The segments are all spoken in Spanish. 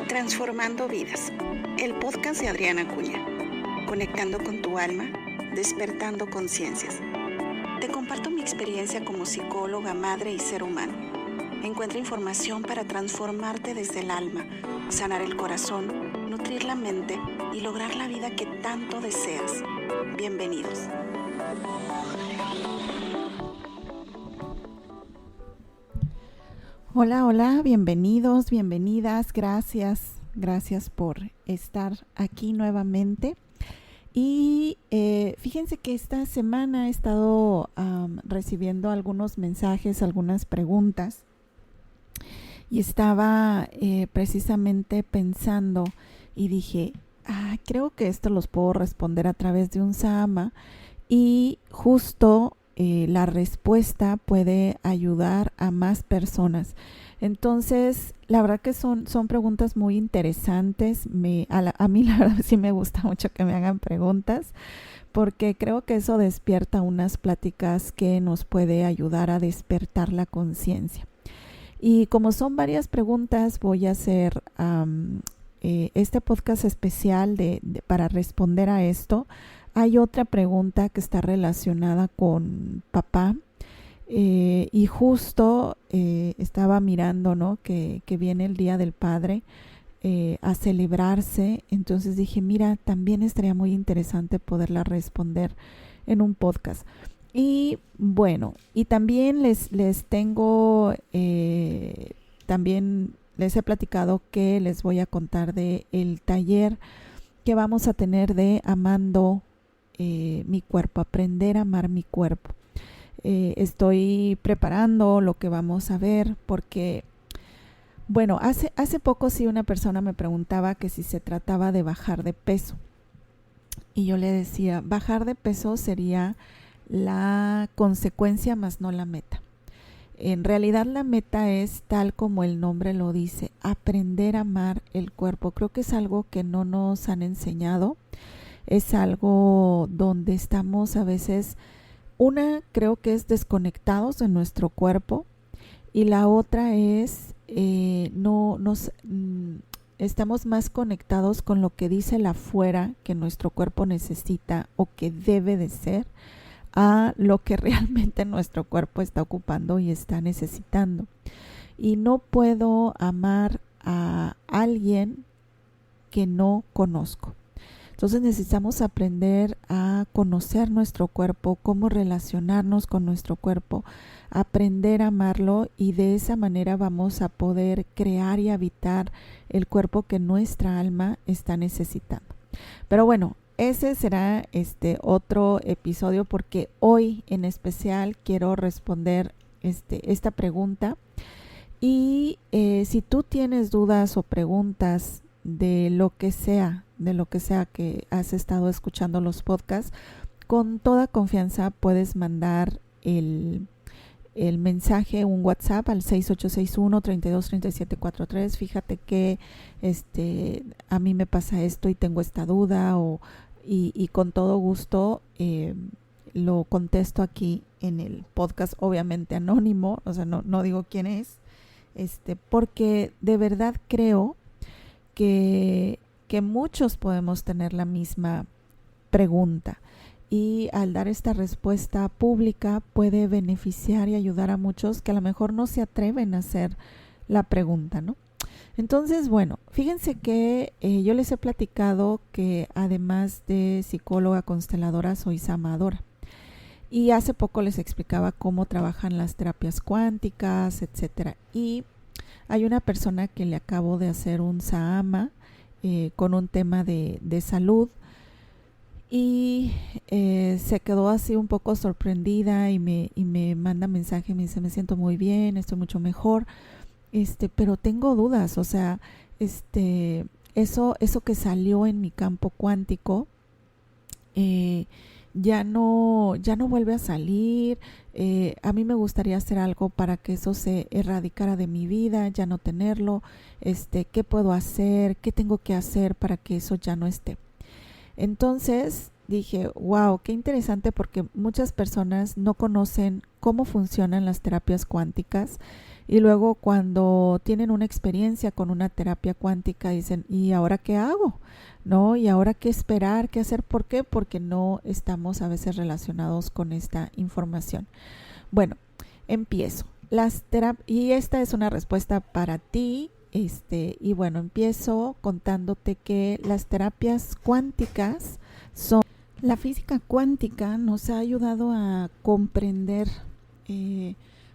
Transformando Vidas, el podcast de Adriana Acuña, conectando con tu alma, despertando conciencias. Te comparto mi experiencia como psicóloga, madre y ser humano. Encuentra información para transformarte desde el alma, sanar el corazón, nutrir la mente y lograr la vida que tanto deseas. Bienvenidos. Hola, bienvenidos, bienvenidas, gracias por estar aquí nuevamente. Y fíjense que esta semana he estado recibiendo algunos mensajes, algunas preguntas, y estaba precisamente pensando y dije, creo que esto los puedo responder a través de un Sahama, y justo la respuesta puede ayudar a más personas. Entonces, la verdad que son preguntas muy interesantes. A mí la verdad sí me gusta mucho que me hagan preguntas, porque creo que eso despierta unas pláticas que nos puede ayudar a despertar la conciencia. Y como son varias preguntas, voy a hacer este podcast especial para responder a esto. Hay otra pregunta que está relacionada con papá, y justo estaba mirando, ¿no? que viene el Día del Padre a celebrarse. Entonces dije, mira, también estaría muy interesante poderla responder en un podcast. Y bueno, y también les tengo, también les he platicado que les voy a contar de el taller que vamos a tener de amando mi cuerpo, aprender a amar mi cuerpo. Estoy preparando lo que vamos a ver, porque bueno, hace poco sí una persona me preguntaba que si se trataba de bajar de peso, y yo le decía, bajar de peso sería la consecuencia más no la meta. En realidad la meta es, tal como el nombre lo dice, aprender a amar el cuerpo. Creo que es algo que no nos han enseñado. Es algo donde estamos a veces, creo que es desconectados de nuestro cuerpo, y la otra es estamos más conectados con lo que dice el afuera que nuestro cuerpo necesita o que debe de ser, a lo que realmente nuestro cuerpo está ocupando y está necesitando. Y no puedo amar a alguien que no conozco. Entonces necesitamos aprender a conocer nuestro cuerpo, cómo relacionarnos con nuestro cuerpo, aprender a amarlo, y de esa manera vamos a poder crear y habitar el cuerpo que nuestra alma está necesitando. Pero bueno, ese será otro episodio, porque hoy en especial quiero responder esta pregunta. Y si tú tienes dudas o preguntas de lo que sea que has estado escuchando los podcasts, con toda confianza puedes mandar el mensaje, un WhatsApp al 6861-323743. Fíjate que a mí me pasa esto y tengo esta duda, y con todo gusto lo contesto aquí en el podcast, obviamente anónimo, o sea, no digo quién es, porque de verdad creo que muchos podemos tener la misma pregunta, y al dar esta respuesta pública puede beneficiar y ayudar a muchos que a lo mejor no se atreven a hacer la pregunta, ¿no? Entonces, bueno, fíjense que yo les he platicado que además de psicóloga consteladora, soy samadora. Y hace poco les explicaba cómo trabajan las terapias cuánticas, etcétera. Y hay una persona que le acabo de hacer un Sahama con un tema de salud, y se quedó así un poco sorprendida, y me manda mensaje, me dice, me siento muy bien, estoy mucho mejor, pero tengo dudas, o sea, eso que salió en mi campo cuántico ya no vuelve a salir. A mí me gustaría hacer algo para que eso se erradicara de mi vida, ya no tenerlo. ¿Qué puedo hacer? ¿Qué tengo que hacer para que eso ya no esté? Entonces dije, wow, qué interesante, porque muchas personas no conocen cómo funcionan las terapias cuánticas, y luego cuando tienen una experiencia con una terapia cuántica dicen, ¿y ahora qué hago? ¿No? ¿Y ahora qué esperar? ¿Qué hacer? ¿Por qué? Porque no estamos a veces relacionados con esta información. Bueno, empiezo. Y esta es una respuesta para ti. Y bueno, empiezo contándote que las terapias cuánticas son... La física cuántica nos ha ayudado a comprender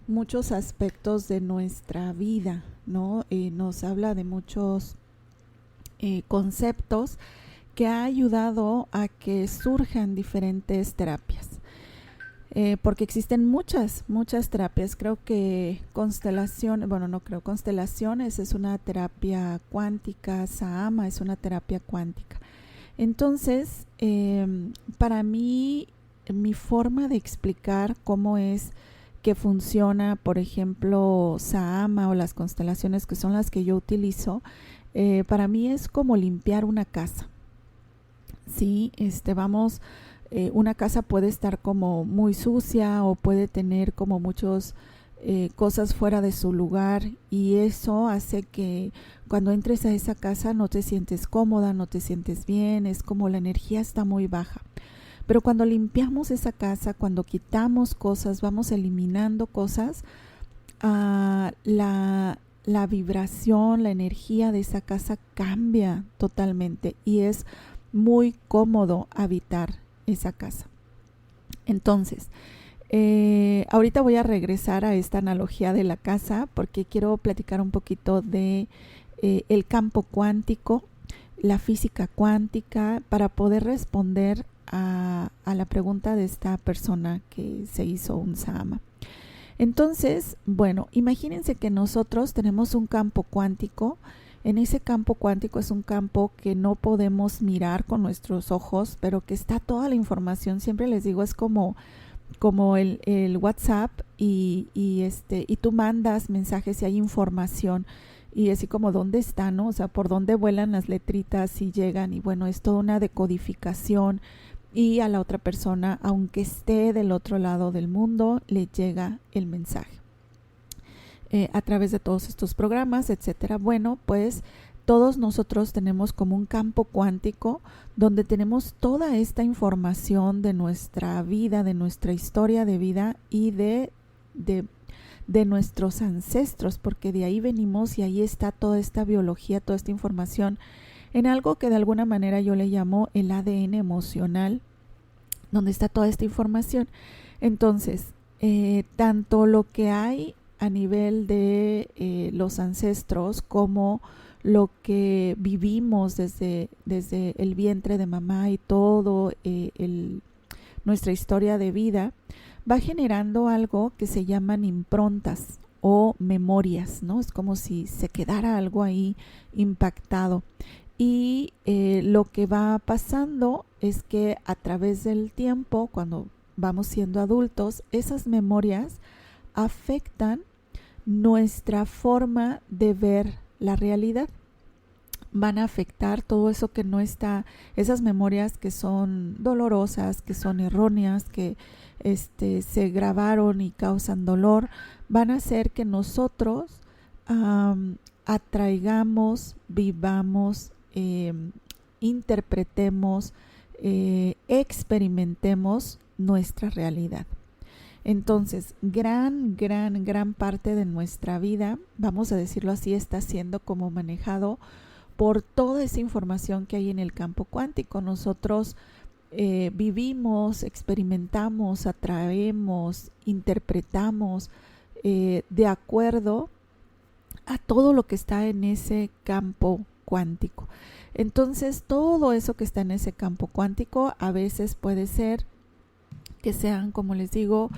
muchos aspectos de nuestra vida, ¿no? Nos habla de muchos conceptos que ha ayudado a que surjan diferentes terapias. Porque existen muchas terapias. Creo que constelaciones es una terapia cuántica, Sahama es una terapia cuántica. Entonces, para mí, mi forma de explicar cómo es que funciona, por ejemplo, Sahama o las constelaciones, que son las que yo utilizo, para mí es como limpiar una casa. Sí, una casa puede estar como muy sucia o puede tener como muchas cosas fuera de su lugar, y eso hace que cuando entres a esa casa no te sientes cómoda, no te sientes bien, es como la energía está muy baja. Pero cuando limpiamos esa casa, cuando quitamos cosas, vamos eliminando cosas, la vibración, la energía de esa casa cambia totalmente y es muy cómodo habitar esa casa. Entonces, ahorita voy a regresar a esta analogía de la casa porque quiero platicar un poquito de el campo cuántico, la física cuántica, para poder responder a la pregunta de esta persona que se hizo un Sahama. Entonces, bueno, imagínense que nosotros tenemos un campo cuántico. En ese campo cuántico es un campo que no podemos mirar con nuestros ojos, pero que está toda la información. Siempre les digo, es como el WhatsApp y tú mandas mensajes y hay información. Y así como dónde está, ¿no? O sea, por dónde vuelan las letritas y llegan. Y bueno, es toda una decodificación. Y a la otra persona, aunque esté del otro lado del mundo, le llega el mensaje. A través de todos estos programas, etcétera. Bueno, pues todos nosotros tenemos como un campo cuántico donde tenemos toda esta información de nuestra vida, de nuestra historia de vida y de nuestros ancestros, porque de ahí venimos y ahí está toda esta biología, toda esta información en algo que de alguna manera yo le llamo el ADN emocional, donde está toda esta información. Entonces, tanto lo que hay a nivel de los ancestros como lo que vivimos desde el vientre de mamá y todo nuestra historia de vida va generando algo que se llaman improntas o memorias, ¿no? Es como si se quedara algo ahí impactado. Y lo que va pasando es que a través del tiempo, cuando vamos siendo adultos, esas memorias afectan nuestra forma de ver la realidad. Van a afectar todo eso que no está, esas memorias que son dolorosas, que son erróneas, que se grabaron y causan dolor, van a hacer que nosotros atraigamos, vivamos, interpretemos, experimentemos nuestra realidad. Entonces, gran parte de nuestra vida, vamos a decirlo así, está siendo como manejado por toda esa información que hay en el campo cuántico. Nosotros vivimos, experimentamos, atraemos, interpretamos de acuerdo a todo lo que está en ese campo cuántico. Entonces, todo eso que está en ese campo cuántico a veces puede ser que sean, como les digo,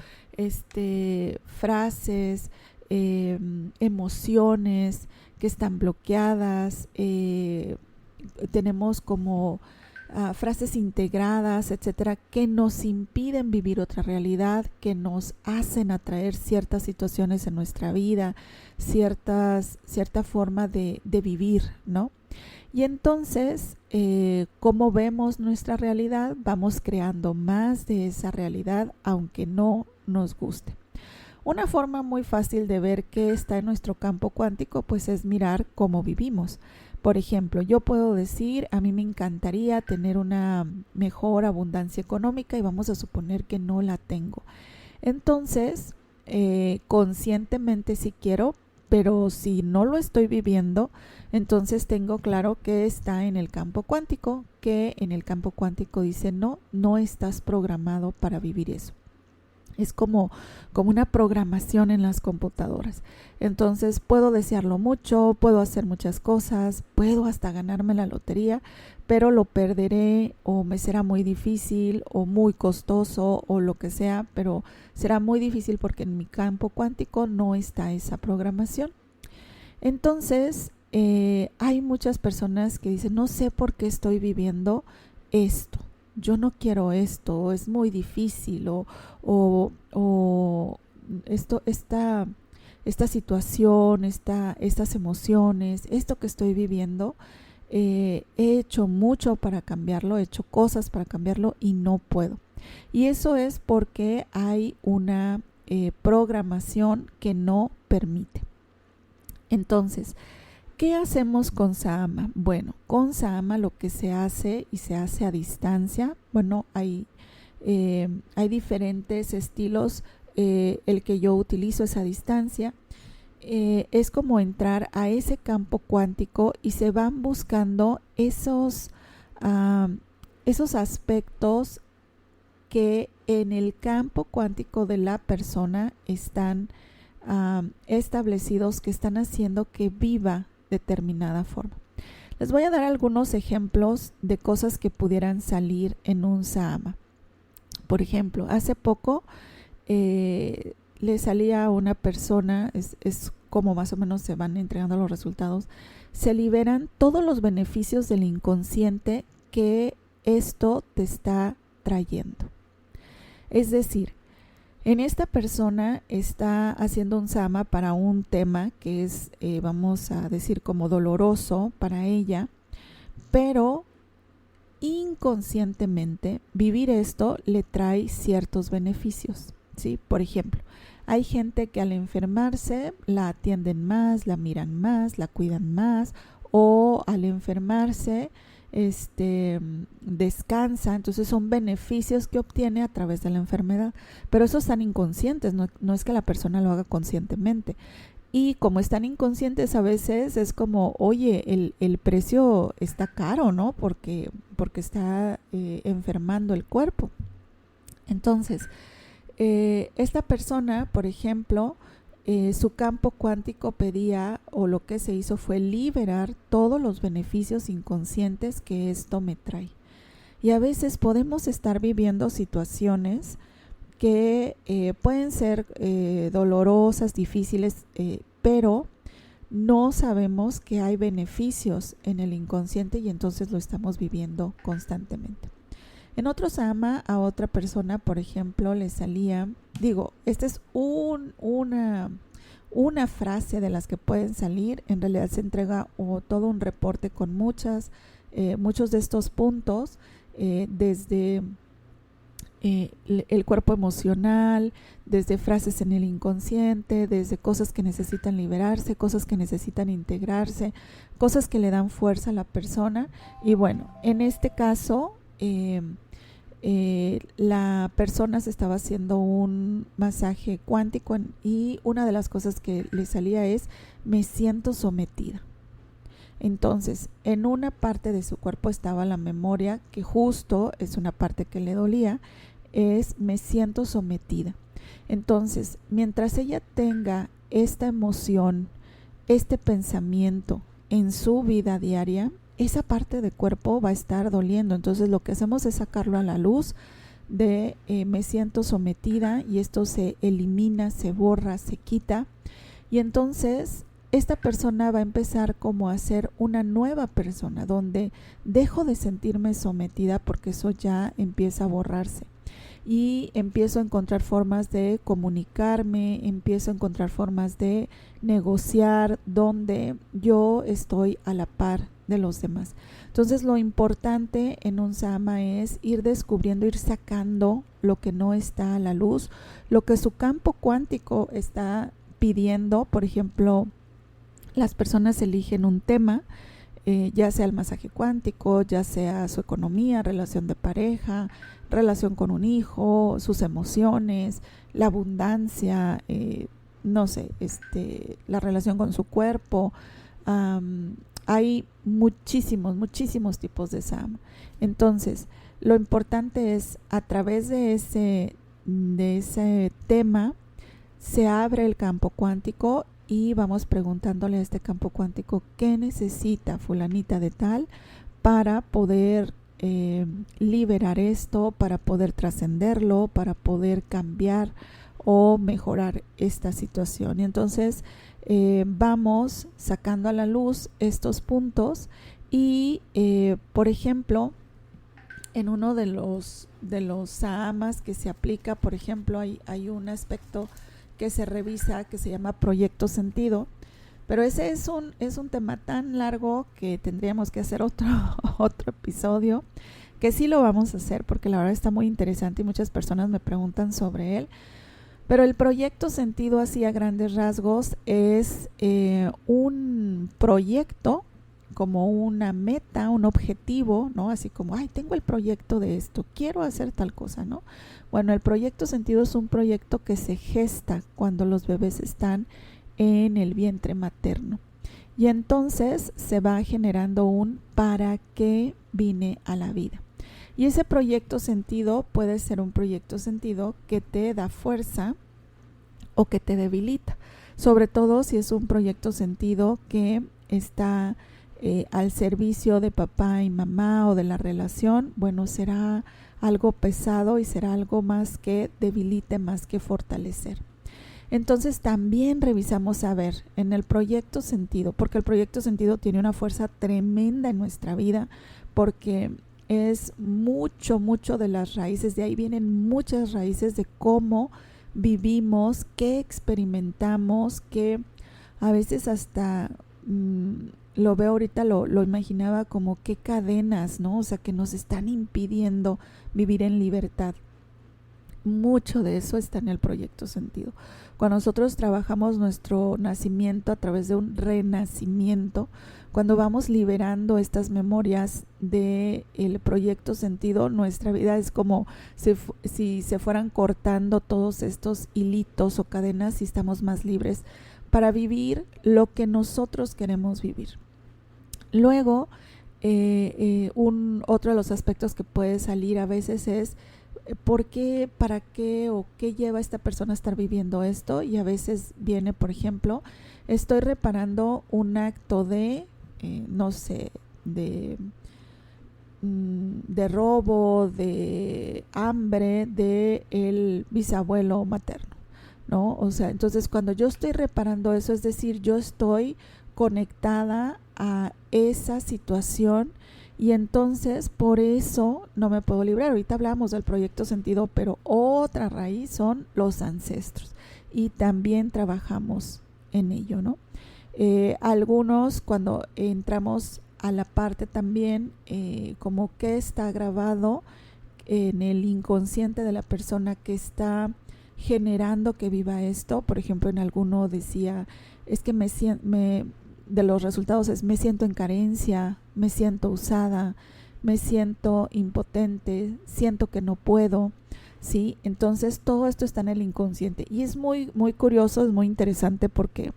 frases, emociones que están bloqueadas, tenemos como frases integradas, etcétera, que nos impiden vivir otra realidad, que nos hacen atraer ciertas situaciones en nuestra vida, cierta forma de vivir, ¿no? Y entonces, como vemos nuestra realidad, vamos creando más de esa realidad, aunque no nos guste. Una forma muy fácil de ver qué está en nuestro campo cuántico, pues es mirar cómo vivimos. Por ejemplo, yo puedo decir, a mí me encantaría tener una mejor abundancia económica y vamos a suponer que no la tengo. Entonces, conscientemente sí quiero, pero si no lo estoy viviendo, entonces tengo claro que está en el campo cuántico, que en el campo cuántico dice no, no estás programado para vivir eso. Es como una programación en las computadoras. Entonces puedo desearlo mucho, puedo hacer muchas cosas, puedo hasta ganarme la lotería, pero lo perderé o me será muy difícil o muy costoso o lo que sea, pero será muy difícil porque en mi campo cuántico no está esa programación. Entonces hay muchas personas que dicen, no sé por qué estoy viviendo esto. Yo no quiero esto, es muy difícil o esta situación, estas emociones, esto que estoy viviendo, he hecho mucho para cambiarlo, he hecho cosas para cambiarlo y no puedo. Y eso es porque hay una programación que no permite. Entonces, ¿qué hacemos con Sahama? Bueno, con Sahama lo que se hace y se hace a distancia, bueno, hay diferentes estilos. El que yo utilizo es a distancia. Es como entrar a ese campo cuántico y se van buscando esos aspectos que en el campo cuántico de la persona están establecidos, que están haciendo que viva determinada forma. Les voy a dar algunos ejemplos de cosas que pudieran salir en un Sahama. Por ejemplo, hace poco le salía a una persona, es como más o menos se van entregando los resultados, se liberan todos los beneficios del inconsciente que esto te está trayendo. Es decir, en esta persona está haciendo un Sahama para un tema que es, vamos a decir, como doloroso para ella, pero inconscientemente vivir esto le trae ciertos beneficios, ¿sí? Por ejemplo, hay gente que al enfermarse la atienden más, la miran más, la cuidan más, o al enfermarse descansa, entonces son beneficios que obtiene a través de la enfermedad, pero esos están inconscientes, no es que la persona lo haga conscientemente. Y como están inconscientes, a veces es como, oye, el precio está caro, ¿no? Porque está enfermando el cuerpo. Entonces, esta persona, por ejemplo, su campo cuántico pedía, o lo que se hizo fue liberar todos los beneficios inconscientes que esto me trae. Y a veces podemos estar viviendo situaciones que pueden ser dolorosas, difíciles, pero no sabemos que hay beneficios en el inconsciente y entonces lo estamos viviendo constantemente. En otro Sahama, a otra persona, por ejemplo, le salía, esta es una frase de las que pueden salir. En realidad se entrega todo un reporte con muchos de estos puntos, desde el cuerpo emocional, desde frases en el inconsciente, desde cosas que necesitan liberarse, cosas que necesitan integrarse, cosas que le dan fuerza a la persona. Y bueno, en este caso la persona se estaba haciendo un masaje cuántico y una de las cosas que le salía es: me siento sometida. Entonces, en una parte de su cuerpo estaba la memoria, que justo es una parte que le dolía, es me siento sometida. Entonces, mientras ella tenga esta emoción, este pensamiento en su vida diaria, esa parte del cuerpo va a estar doliendo. Entonces lo que hacemos es sacarlo a la luz de me siento sometida, y esto se elimina, se borra, se quita, y entonces esta persona va a empezar como a ser una nueva persona, donde dejo de sentirme sometida porque eso ya empieza a borrarse. Y empiezo a encontrar formas de comunicarme, empiezo a encontrar formas de negociar donde yo estoy a la par de los demás. Entonces lo importante en un sama es ir descubriendo, ir sacando lo que no está a la luz, lo que su campo cuántico está pidiendo. Por ejemplo, las personas eligen un tema, ya sea el masaje cuántico, ya sea su economía, relación de pareja, relación con un hijo, sus emociones, la abundancia, no sé, la relación con su cuerpo. Hay muchísimos tipos de sama. Entonces, lo importante es, a través de ese tema, se abre el campo cuántico y vamos preguntándole a este campo cuántico qué necesita fulanita de tal para poder liberar esto, para poder trascenderlo, para poder cambiar o mejorar esta situación. Y entonces vamos sacando a la luz estos puntos y por ejemplo, en uno de los samas que se aplica, por ejemplo, hay un aspecto que se revisa que se llama proyecto sentido, pero ese es un tema tan largo que tendríamos que hacer otro episodio, que sí lo vamos a hacer porque la verdad está muy interesante y muchas personas me preguntan sobre él. Pero el proyecto sentido, así a grandes rasgos, es un proyecto como una meta, un objetivo, ¿no? Así como, tengo el proyecto de esto, quiero hacer tal cosa, ¿no? Bueno, el proyecto sentido es un proyecto que se gesta cuando los bebés están en el vientre materno. Y entonces se va generando un ¿para qué vine a la vida? Y ese proyecto sentido puede ser un proyecto sentido que te da fuerza o que te debilita. Sobre todo si es un proyecto sentido que está al servicio de papá y mamá o de la relación, bueno, será algo pesado y será algo más que debilite, más que fortalecer. Entonces también revisamos a ver en el proyecto sentido, porque el proyecto sentido tiene una fuerza tremenda en nuestra vida, porque es mucho de las raíces, de ahí vienen muchas raíces de cómo vivimos, qué experimentamos, que a veces hasta lo veo ahorita, lo imaginaba como qué cadenas, ¿no? O sea, que nos están impidiendo vivir en libertad. Mucho de eso está en el proyecto sentido. Cuando nosotros trabajamos nuestro nacimiento a través de un renacimiento, cuando vamos liberando estas memorias del proyecto sentido, nuestra vida es como si se fueran cortando todos estos hilitos o cadenas y estamos más libres para vivir lo que nosotros queremos vivir. Luego, otro de los aspectos que puede salir a veces es ¿por qué, para qué o qué lleva a esta persona a estar viviendo esto? Y a veces viene, por ejemplo, estoy reparando un acto de, no sé, de robo, de hambre de el bisabuelo materno, ¿no? O sea, entonces cuando yo estoy reparando eso, es decir, yo estoy conectada a esa situación y entonces por eso no me puedo librar. Ahorita hablamos del proyecto sentido, pero otra raíz son los ancestros y también trabajamos en ello, ¿no? Algunos cuando entramos a la parte también como que está grabado en el inconsciente de la persona que está generando que viva esto. Por ejemplo, en alguno decía, es que de los resultados es me siento en carencia, me siento usada, me siento impotente, siento que no puedo, ¿sí? Entonces todo esto está en el inconsciente y es muy curioso, es muy interesante porque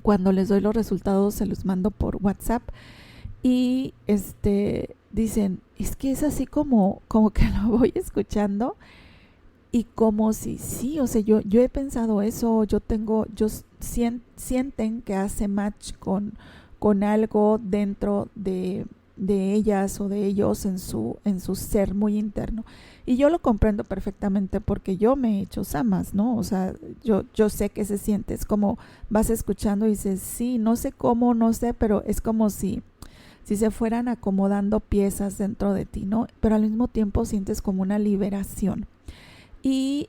cuando les doy los resultados se los mando por WhatsApp y dicen, es que es así como que lo voy escuchando y como si sí, o sea, yo he pensado eso, sienten que hace match con algo dentro de ellas o de ellos en su ser muy interno. Y yo lo comprendo perfectamente porque yo me he hecho samas, ¿no? O sea, yo sé que se siente, es como vas escuchando y dices, sí, no sé cómo, no sé, pero es como si se fueran acomodando piezas dentro de ti, ¿no? Pero al mismo tiempo sientes como una liberación. Y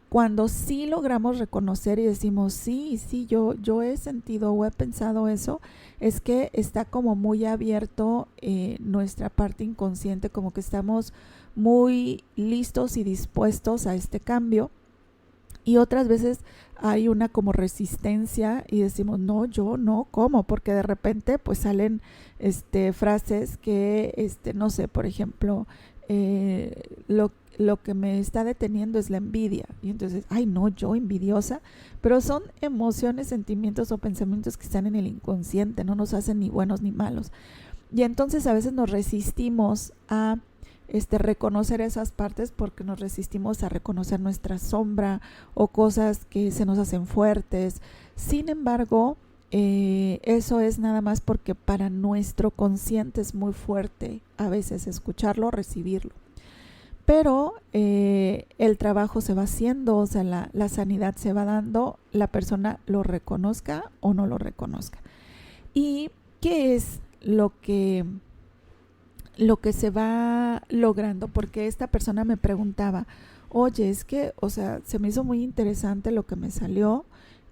cuando sí logramos reconocer y decimos, sí, yo he sentido o he pensado eso, es que está como muy abierto nuestra parte inconsciente, como que estamos muy listos y dispuestos a este cambio. Y otras veces hay una como resistencia y decimos, no, yo no, ¿cómo? Porque de repente pues salen frases que, no sé, por ejemplo, lo que me está deteniendo es la envidia. Y entonces, ay, no, yo envidiosa. Pero son emociones, sentimientos o pensamientos que están en el inconsciente, no nos hacen ni buenos ni malos. Y entonces a veces nos resistimos a reconocer esas partes porque nos resistimos a reconocer nuestra sombra o cosas que se nos hacen fuertes. Sin embargo, eso es nada más porque para nuestro consciente es muy fuerte a veces escucharlo, recibirlo. Pero el trabajo se va haciendo, o sea, la sanidad se va dando, la persona lo reconozca o no lo reconozca. ¿Y qué es lo que se va logrando? Porque esta persona me preguntaba, oye, es que, o sea, se me hizo muy interesante lo que me salió,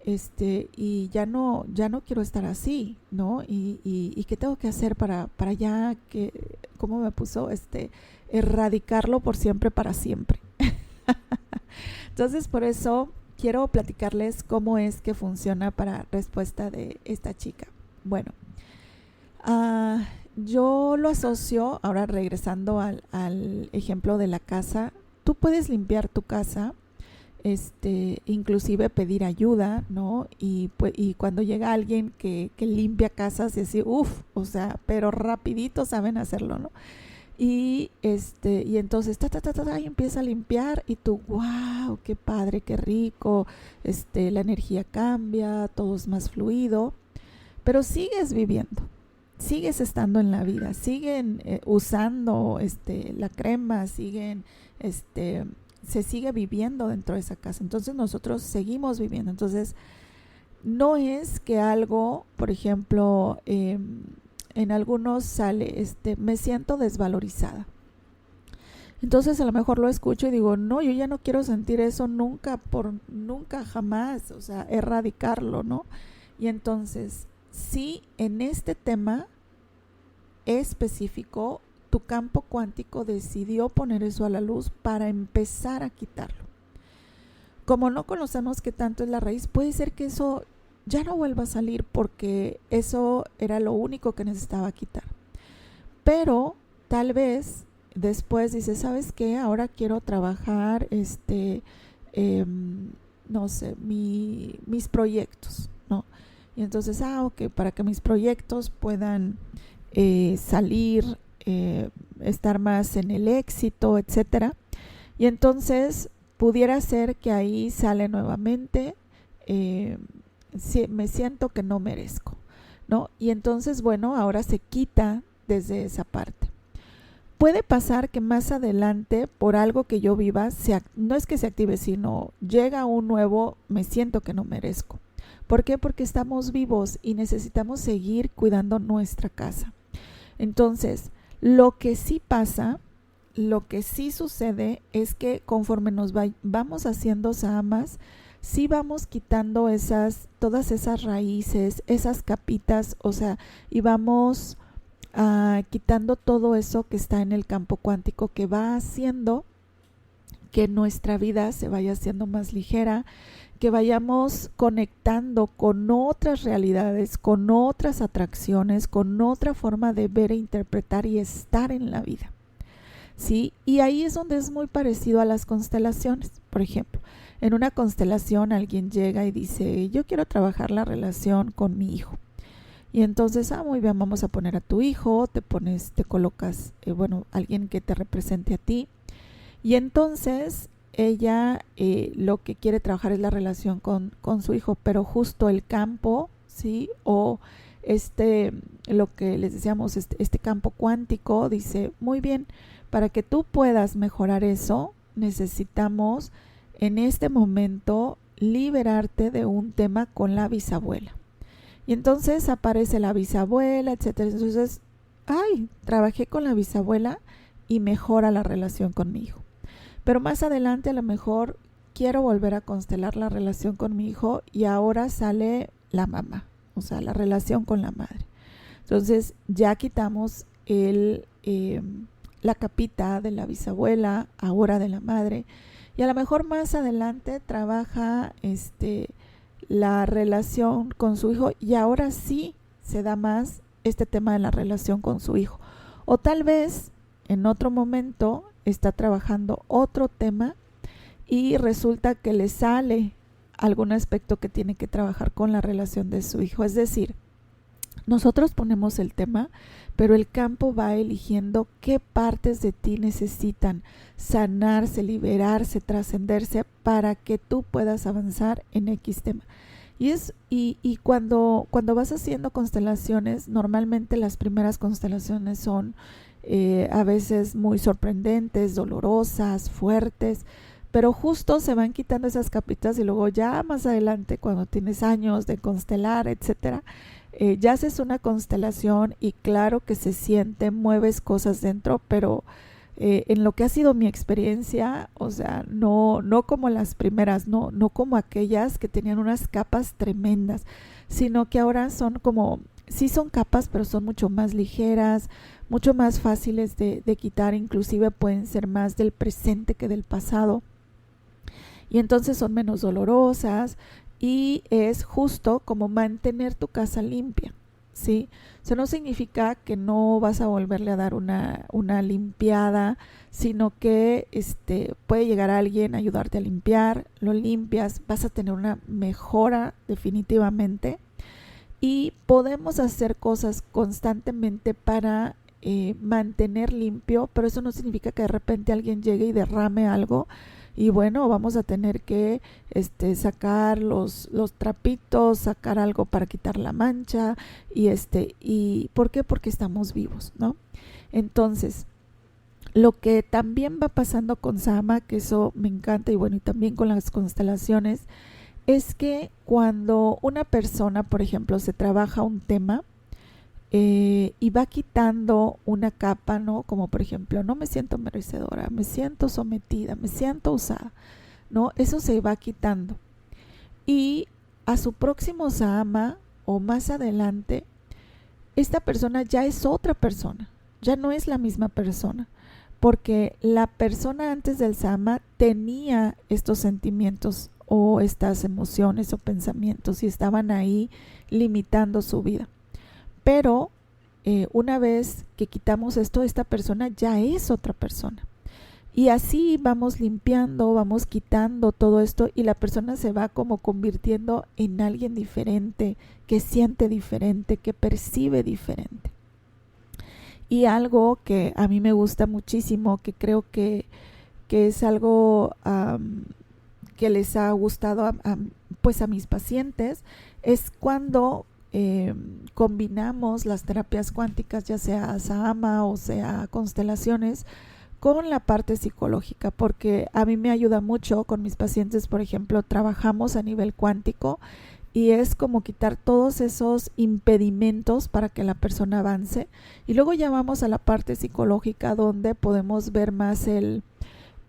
y ya no quiero estar así, ¿no? Y qué tengo que hacer para ya que, ¿cómo me puso? Erradicarlo por siempre, para siempre. Entonces, por eso quiero platicarles cómo es que funciona para respuesta de esta chica. Bueno, yo lo asocio, ahora regresando al ejemplo de la casa, tú puedes limpiar tu casa, inclusive pedir ayuda, ¿no? Y cuando llega alguien que limpia casas, y así, o sea, pero rapidito saben hacerlo, ¿no? Y entonces y empieza a limpiar y tú, wow, qué padre, qué rico, la energía cambia, todo es más fluido, pero sigues viviendo. Sigues estando en la vida, siguen usando la crema, se sigue viviendo dentro de esa casa. Entonces nosotros seguimos viviendo. Entonces no es que algo, por ejemplo, en algunos sale, me siento desvalorizada. Entonces a lo mejor lo escucho y digo, no, yo ya no quiero sentir eso nunca, nunca jamás, o sea, erradicarlo, ¿no? Y entonces, si en este tema específico, tu campo cuántico decidió poner eso a la luz para empezar a quitarlo. Como no conocemos qué tanto es la raíz, puede ser que eso ya no vuelva a salir porque eso era lo único que necesitaba quitar. Pero tal vez después dices, ¿sabes qué? Ahora quiero trabajar, no sé, mis proyectos, ¿no? Y entonces, ok, para que mis proyectos puedan salir, estar más en el éxito, etcétera. Y entonces pudiera ser que ahí sale nuevamente, me siento que no merezco, ¿no? Y entonces, bueno, ahora se quita desde esa parte. Puede pasar que más adelante, por algo que yo viva, no es que se active, sino llega un nuevo, me siento que no merezco. ¿Por qué? Porque estamos vivos y necesitamos seguir cuidando nuestra casa. Entonces, lo que sí pasa, lo que sí sucede es que conforme nos vamos haciendo samas, sí vamos quitando todas esas raíces, esas capitas, o sea, y vamos quitando todo eso que está en el campo cuántico, que va haciendo que nuestra vida se vaya haciendo más ligera, que vayamos conectando con otras realidades, con otras atracciones, con otra forma de ver e interpretar y estar en la vida, ¿sí? Y ahí es donde es muy parecido a las constelaciones. Por ejemplo, en una constelación alguien llega y dice, yo quiero trabajar la relación con mi hijo. Y entonces, muy bien, vamos a poner a tu hijo, te colocas, alguien que te represente a ti. Y entonces ella lo que quiere trabajar es la relación con su hijo, pero justo el campo, ¿sí? O lo que les decíamos, este campo cuántico dice, muy bien, para que tú puedas mejorar eso, necesitamos en este momento liberarte de un tema con la bisabuela. Y entonces aparece la bisabuela, etcétera. Entonces, trabajé con la bisabuela y mejora la relación con mi hijo. Pero más adelante a lo mejor quiero volver a constelar la relación con mi hijo y ahora sale la mamá, o sea, la relación con la madre. Entonces ya quitamos la capita de la bisabuela, ahora de la madre, y a lo mejor más adelante trabaja la relación con su hijo y ahora sí se da más este tema de la relación con su hijo. O tal vez en otro momento está trabajando otro tema y resulta que le sale algún aspecto que tiene que trabajar con la relación de su hijo. Es decir, nosotros ponemos el tema, pero el campo va eligiendo qué partes de ti necesitan sanarse, liberarse, trascenderse para que tú puedas avanzar en X tema. Y cuando vas haciendo constelaciones, normalmente las primeras constelaciones son a veces muy sorprendentes, dolorosas, fuertes, pero justo se van quitando esas capitas y luego ya más adelante, cuando tienes años de constelar, etcétera, ya haces una constelación y claro que se siente, mueves cosas dentro, pero en lo que ha sido mi experiencia, o sea, no como las primeras, no como aquellas que tenían unas capas tremendas, sino que ahora son como, sí son capas, pero son mucho más ligeras, mucho más fáciles de quitar, inclusive pueden ser más del presente que del pasado, y entonces son menos dolorosas, y es justo como mantener tu casa limpia, ¿sí? Eso no significa que no vas a volverle a dar una limpiada, sino que puede llegar alguien a ayudarte a limpiar, lo limpias, vas a tener una mejora definitivamente, y podemos hacer cosas constantemente para mantener limpio, pero eso no significa que de repente alguien llegue y derrame algo y bueno, vamos a tener que sacar los trapitos, sacar algo para quitar la mancha y ¿por qué? Porque estamos vivos, ¿no? Entonces, lo que también va pasando con Sama, que eso me encanta, y bueno, y también con las constelaciones, es que cuando una persona, por ejemplo, se trabaja un tema y va quitando una capa, ¿no? Como por ejemplo, no me siento merecedora, me siento sometida, me siento usada, ¿no? Eso se va quitando. Y a su próximo Sama o más adelante, esta persona ya es otra persona, ya no es la misma persona, porque la persona antes del Sama tenía estos sentimientos o estas emociones o pensamientos y estaban ahí limitando su vida. Pero una vez que quitamos esto, esta persona ya es otra persona. Y así vamos limpiando, vamos quitando todo esto y la persona se va como convirtiendo en alguien diferente, que siente diferente, que percibe diferente. Y algo que a mí me gusta muchísimo, que creo que es algo que les ha gustado pues a mis pacientes, es cuando combinamos las terapias cuánticas, ya sea Sama o sea constelaciones, con la parte psicológica, porque a mí me ayuda mucho con mis pacientes. Por ejemplo, trabajamos a nivel cuántico y es como quitar todos esos impedimentos para que la persona avance, y luego ya vamos a la parte psicológica donde podemos ver más el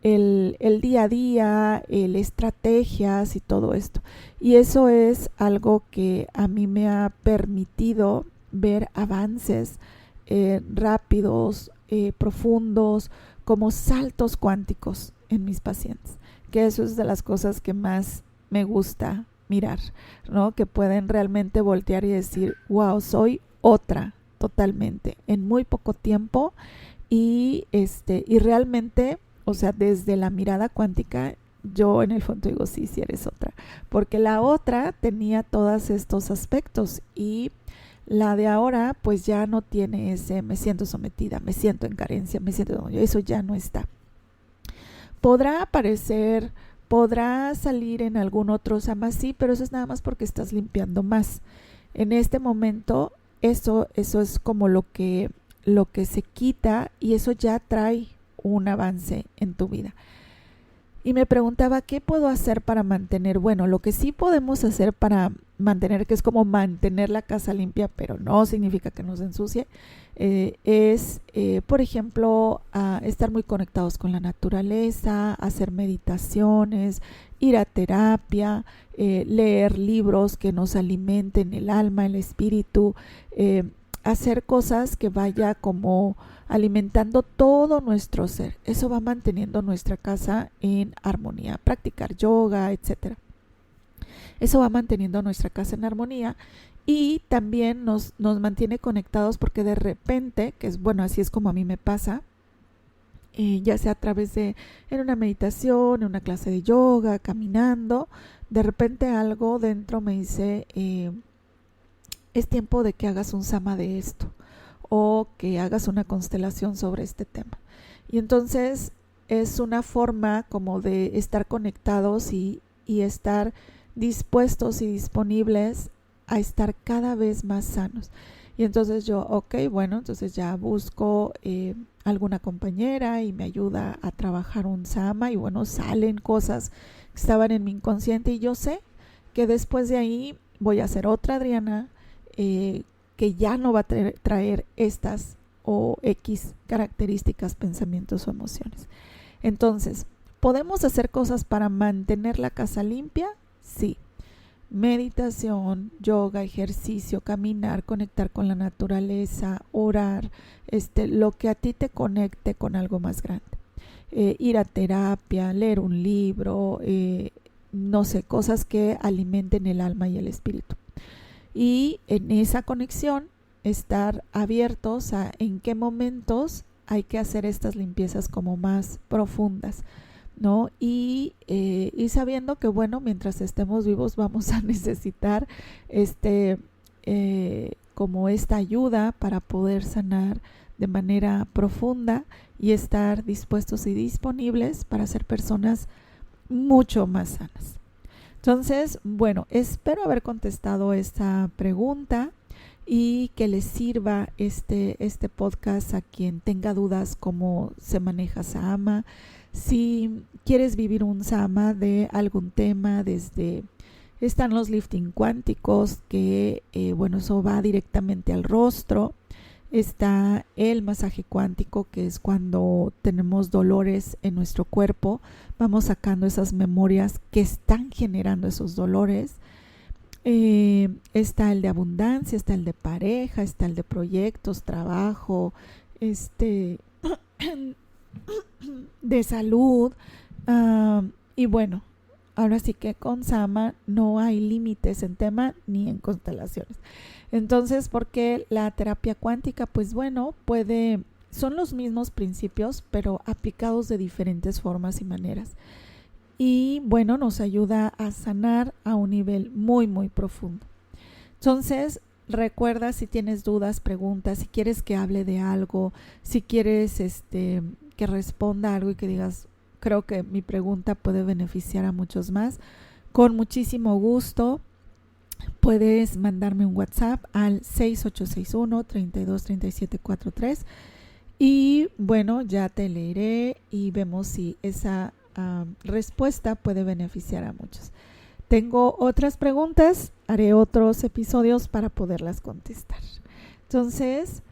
día a día, estrategias y todo esto. Y eso es algo que a mí me ha permitido ver avances rápidos, profundos, como saltos cuánticos en mis pacientes, que eso es de las cosas que más me gusta mirar, ¿no? Que pueden realmente voltear y decir, wow, soy otra totalmente en muy poco tiempo, y realmente, o sea, desde la mirada cuántica, yo en el fondo digo, sí eres otra, porque la otra tenía todos estos aspectos y la de ahora pues ya no tiene ese me siento sometida, me siento en carencia, me siento, eso ya no está. Podrá aparecer, podrá salir en algún otro Sama, sí, pero eso es nada más porque estás limpiando más. En este momento eso es como lo que se quita, y eso ya trae un avance en tu vida. Y me preguntaba, ¿qué puedo hacer para mantener? Bueno, lo que sí podemos hacer para mantener, que es como mantener la casa limpia, pero no significa que nos ensucie, es, por ejemplo, estar muy conectados con la naturaleza, hacer meditaciones, ir a terapia, leer libros que nos alimenten el alma, el espíritu, hacer cosas que vaya como alimentando todo nuestro ser. Eso va manteniendo nuestra casa en armonía. Practicar yoga, etcétera. Eso va manteniendo nuestra casa en armonía y también nos mantiene conectados, porque de repente, que es bueno, así es como a mí me pasa, ya sea a través de en una meditación, en una clase de yoga, caminando, de repente algo dentro me dice, es tiempo de que hagas un sama de esto, o que hagas una constelación sobre este tema. Y entonces es una forma como de estar conectados y estar dispuestos y disponibles a estar cada vez más sanos. Y entonces yo, bueno, entonces ya busco alguna compañera y me ayuda a trabajar un sama, y bueno, salen cosas que estaban en mi inconsciente, y yo sé que después de ahí voy a hacer otra Adriana, que ya no va a traer estas o X características, pensamientos o emociones. Entonces, ¿podemos hacer cosas para mantener la casa limpia? Sí. Meditación, yoga, ejercicio, caminar, conectar con la naturaleza, orar, lo que a ti te conecte con algo más grande. Ir a terapia, leer un libro, no sé, cosas que alimenten el alma y el espíritu. Y en esa conexión, estar abiertos a en qué momentos hay que hacer estas limpiezas como más profundas, ¿no? Y sabiendo que, bueno, mientras estemos vivos vamos a necesitar como esta ayuda para poder sanar de manera profunda y estar dispuestos y disponibles para ser personas mucho más sanas. Entonces, bueno, espero haber contestado esta pregunta y que les sirva este podcast a quien tenga dudas cómo se maneja Sama. Si quieres vivir un Sama de algún tema, están los lifting cuánticos, que bueno, eso va directamente al rostro. Está el masaje cuántico, que es cuando tenemos dolores en nuestro cuerpo, vamos sacando esas memorias que están generando esos dolores. Está el de abundancia, está el de pareja, está el de proyectos, trabajo, de salud, y bueno, ahora sí que con Sama no hay límites en tema ni en constelaciones. Entonces, porque la terapia cuántica, pues bueno, son los mismos principios, pero aplicados de diferentes formas y maneras. Y bueno, nos ayuda a sanar a un nivel muy, muy profundo. Entonces, recuerda, si tienes dudas, preguntas, si quieres que hable de algo, si quieres que responda algo y que digas, creo que mi pregunta puede beneficiar a muchos más, con muchísimo gusto puedes mandarme un WhatsApp al 6861-323743 y bueno, ya te leeré y vemos si esa respuesta puede beneficiar a muchos. Tengo otras preguntas, haré otros episodios para poderlas contestar. Entonces,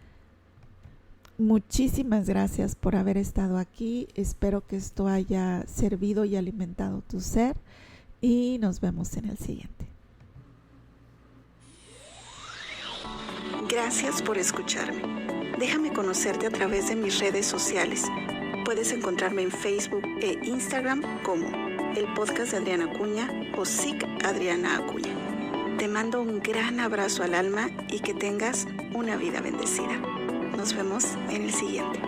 muchísimas gracias por haber estado aquí. Espero que esto haya servido y alimentado tu ser y nos vemos en el siguiente. Gracias por escucharme. Déjame conocerte a través de mis redes sociales. Puedes encontrarme en Facebook e Instagram como el podcast de Adriana Acuña o SIC Adriana Acuña. Te mando un gran abrazo al alma y que tengas una vida bendecida. Nos vemos en el siguiente.